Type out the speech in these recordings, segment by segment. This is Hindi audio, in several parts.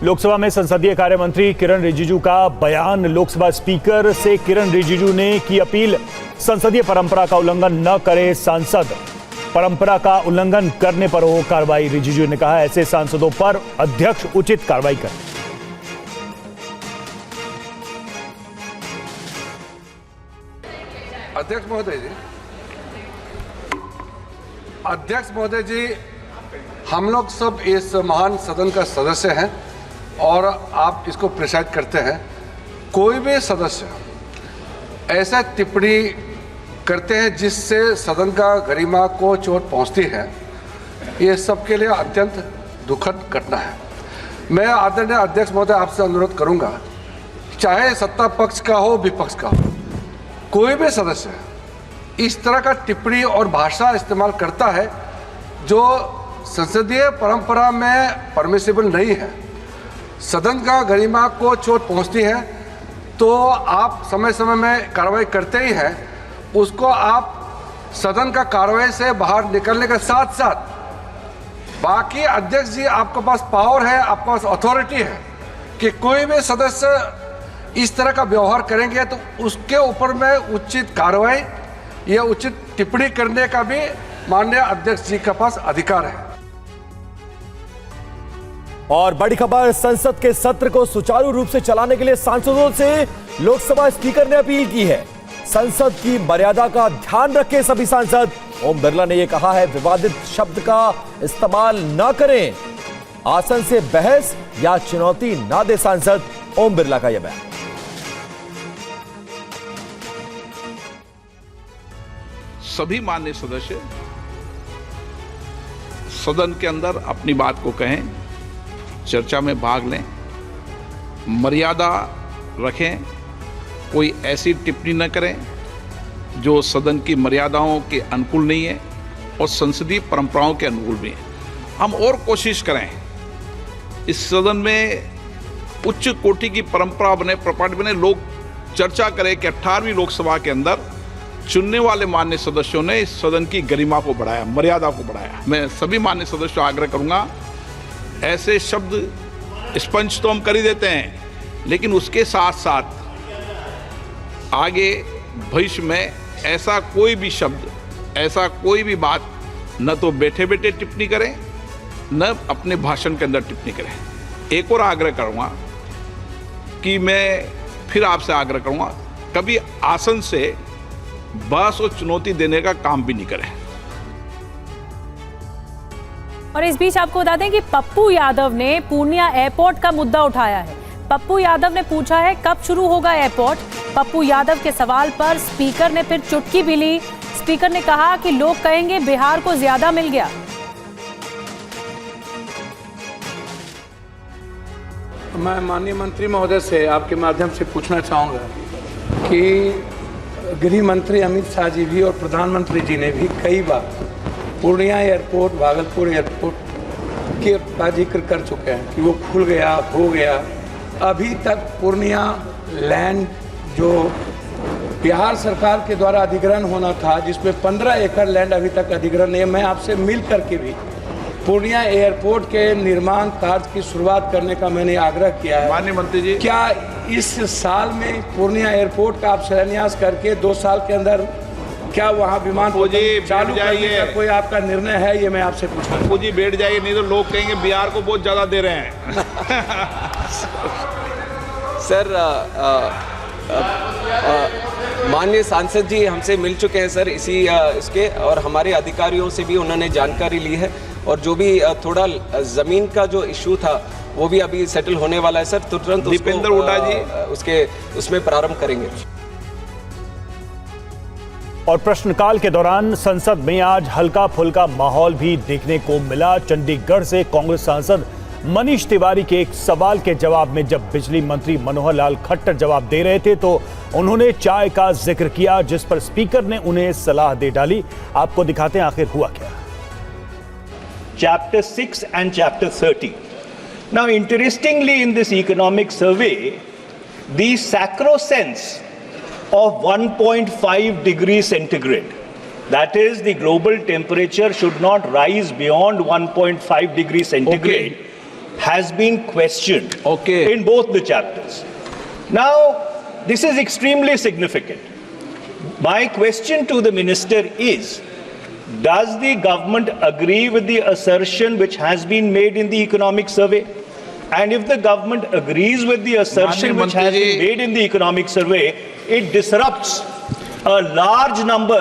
लोकसभा में संसदीय कार्य मंत्री किरण रिजिजू का बयान। लोकसभा स्पीकर से किरण रिजिजू ने की अपील, संसदीय परंपरा का उल्लंघन न करे सांसद, परंपरा का उल्लंघन करने पर हो कार्रवाई। रिजिजू ने कहा, ऐसे सांसदों पर अध्यक्ष उचित कार्रवाई करें। अध्यक्ष महोदय जी, हम लोग सब इस महान सदन का सदस्य हैं और आप इसको प्रिसाइड करते हैं। कोई भी सदस्य ऐसा टिप्पणी करते हैं जिससे सदन का गरिमा को चोट पहुंचती है, ये सबके लिए अत्यंत दुखद घटना है। मैं आदरणीय अध्यक्ष महोदय आपसे अनुरोध करूंगा, चाहे सत्ता पक्ष का हो विपक्ष का हो, कोई भी सदस्य इस तरह का टिप्पणी और भाषा इस्तेमाल करता है जो संसदीय परंपरा में परमिसिबल नहीं है, सदन का गरिमा को चोट पहुंचती है, तो आप समय समय में कार्रवाई करते ही हैं। उसको आप सदन का कार्रवाई से बाहर निकलने के साथ साथ बाकी अध्यक्ष जी, आपके पास पावर है, आपके पास अथॉरिटी है कि कोई भी सदस्य इस तरह का व्यवहार करेंगे तो उसके ऊपर में उचित कार्रवाई या उचित टिप्पणी करने का भी माननीय अध्यक्ष जी के पास अधिकार है। और बड़ी खबर, संसद के सत्र को सुचारू रूप से चलाने के लिए सांसदों से लोकसभा स्पीकर ने अपील की है। संसद की मर्यादा का ध्यान रखें सभी सांसद। ओम बिरला ने यह कहा है, विवादित शब्द का इस्तेमाल न करें, आसन से बहस या चुनौती ना दे सांसद। ओम बिरला का यह बयान। सभी माननीय सदस्य सदन के अंदर अपनी बात को कहें, चर्चा में भाग लें, मर्यादा रखें, कोई ऐसी टिप्पणी न करें जो सदन की मर्यादाओं के अनुकूल नहीं है और संसदीय परंपराओं के अनुकूल भी है। हम और कोशिश करें इस सदन में उच्च कोटि की परंपरा बने, प्रॉपर्टी बने, लोग चर्चा करें कि 18वीं लोकसभा के अंदर चुनने वाले माननीय सदस्यों ने इस सदन की गरिमा को बढ़ाया, मर्यादा को बढ़ाया। मैं सभी माननीय सदस्यों से आग्रह करूंगा, ऐसे शब्द स्पंज तो हम कर ही देते हैं, लेकिन उसके साथ साथ आगे भविष्य में ऐसा कोई भी शब्द, ऐसा कोई भी बात न तो बैठे बैठे टिप्पणी करें, न अपने भाषण के अंदर टिप्पणी करें। एक और आग्रह करूंगा कि मैं फिर आपसे आग्रह करूंगा, कभी आसन से बहस और चुनौती देने का काम भी नहीं करें। और इस बीच आपको बता दें कि पप्पू यादव ने पूर्णिया एयरपोर्ट का मुद्दा उठाया है। पप्पू यादव ने पूछा है, कब शुरू होगा एयरपोर्ट। पप्पू यादव के सवाल पर स्पीकर ने फिर चुटकी भी ली। स्पीकर ने कहा कि लोग कहेंगे बिहार को ज्यादा मिल गया। मैं माननीय मंत्री महोदय से आपके माध्यम से पूछना चाहूँगा कि गृह मंत्री अमित शाह जी भी और प्रधानमंत्री जी ने भी कई बार पूर्णिया एयरपोर्ट, भागलपुर एयरपोर्ट के जिक्र कर चुके हैं कि वो खुल गया, हो गया। अभी तक पूर्णिया लैंड जो बिहार सरकार के द्वारा अधिग्रहण होना था, जिसमें 15 एकड़ लैंड अभी तक अधिग्रहण नहीं है। मैं आपसे मिल करके भी पूर्णिया एयरपोर्ट के निर्माण कार्य की शुरुआत करने का मैंने आग्रह किया है। माननीय मंत्री जी, क्या इस साल में पूर्णिया एयरपोर्ट का आप शिलान्यास करके 2 साल के अंदर क्या वहाँ विमान चालू करने का कोई आपका निर्णय है, ये मैं आपसे पूछूं। जी बैठ जाइए, नहीं तो लोग कहेंगे बिहार को बहुत ज़्यादा दे रहे हैं। सर, माननीय सांसद जी हमसे मिल चुके हैं सर इसके, और हमारे अधिकारियों से भी उन्होंने जानकारी ली है, और जो भी थोड़ा ज़मीन का जो इशू था वो भी अभी सेटल होने वाला है सर। तुरंत दीपेंद्र हुड्डा जी उसमें प्रारंभ करेंगे। और प्रश्नकाल के दौरान संसद में आज हल्का फुल्का माहौल भी देखने को मिला। चंडीगढ़ से कांग्रेस सांसद मनीष तिवारी के एक सवाल के जवाब में जब बिजली मंत्री मनोहर लाल खट्टर जवाब दे रहे थे तो उन्होंने चाय का जिक्र किया, जिस पर स्पीकर ने उन्हें सलाह दे डाली। आपको दिखाते हैं आखिर हुआ क्या। Chapter 6 and Chapter 30. Now, interestingly, in this economic survey, the sacrosanct of 1.5 degrees centigrade, that is, the global temperature should not rise beyond 1.5 degrees centigrade, has been questioned Okay. in both the chapters. Now, this is extremely significant. My question to the minister is, does the government agree with the assertion which has been made in the economic survey? And if the government agrees with the assertion Maanyo which has Mantri been ji- made in the economic survey, it disrupts a large number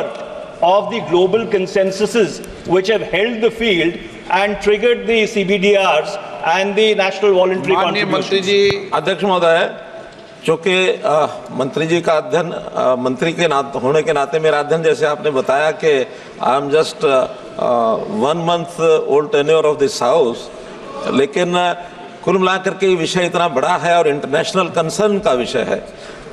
of the global consensuses which have held the field and triggered the CBDRs and the national voluntary माननीय मंत्री contributions. जी, अध्यक्ष महोदय, चूंकि मंत्री जी का अध्ययन मंत्री के होने के नाते मेरा अध्ययन, जैसे आपने बताया कि I am just 1 month old tenure of this house, लेकिन कुल मिलाकर के ये विषय इतना बड़ा है और इंटरनेशनल कंसर्न का विषय है।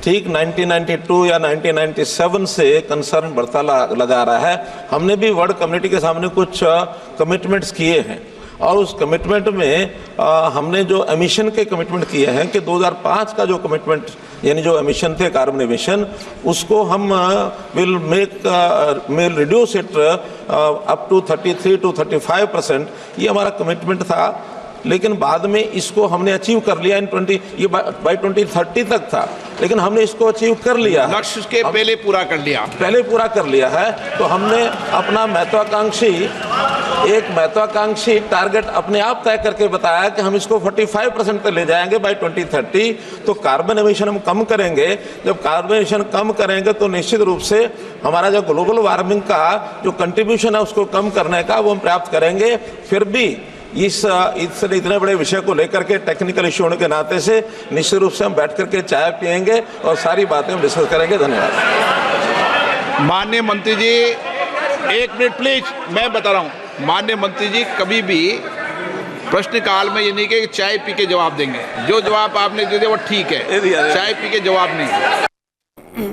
ठीक 1992 या 1997 से कंसर्न बढ़ता लगा रहा है। हमने भी वर्ल्ड कम्युनिटी के सामने कुछ कमिटमेंट्स किए हैं और उस कमिटमेंट में हमने जो एमिशन के कमिटमेंट किए हैं कि 2005 का जो कमिटमेंट यानी जो एमिशन थे कार्बन एमिशन, उसको हम will reduce it up to 33 to 35%, ये हमारा कमिटमेंट था। लेकिन बाद में इसको हमने अचीव कर लिया ये बाय 2030 तक था, लेकिन हमने इसको अचीव कर लिया है। लक्ष्य के पहले पूरा कर लिया है। तो हमने अपना महत्वाकांक्षी टारगेट अपने आप तय करके बताया कि हम इसको 45% पे ले जाएंगे बाय 2030। तो कार्बन एमिशन हम कम करेंगे। जब कार्बन एमिशन कम करेंगे तो निश्चित रूप से हमारा जो ग्लोबल वार्मिंग का जो कंट्रीब्यूशन है उसको कम करने का वो हम प्राप्त करेंगे। फिर भी इस इतने बड़े विषय को लेकर के टेक्निकल इश्यू होने के नाते से निश्चित रूप से हम बैठ करके चाय पियेंगे और सारी बातें हम डिस्कस करेंगे। धन्यवाद। माननीय मंत्री जी, 1 मिनट प्लीज, मैं बता रहा हूँ। माननीय मंत्री जी कभी भी प्रश्नकाल में ये नहीं कि चाय पी के जवाब देंगे। जो जवाब आपने दे दिया वो ठीक है, चाय पी के जवाब नहीं।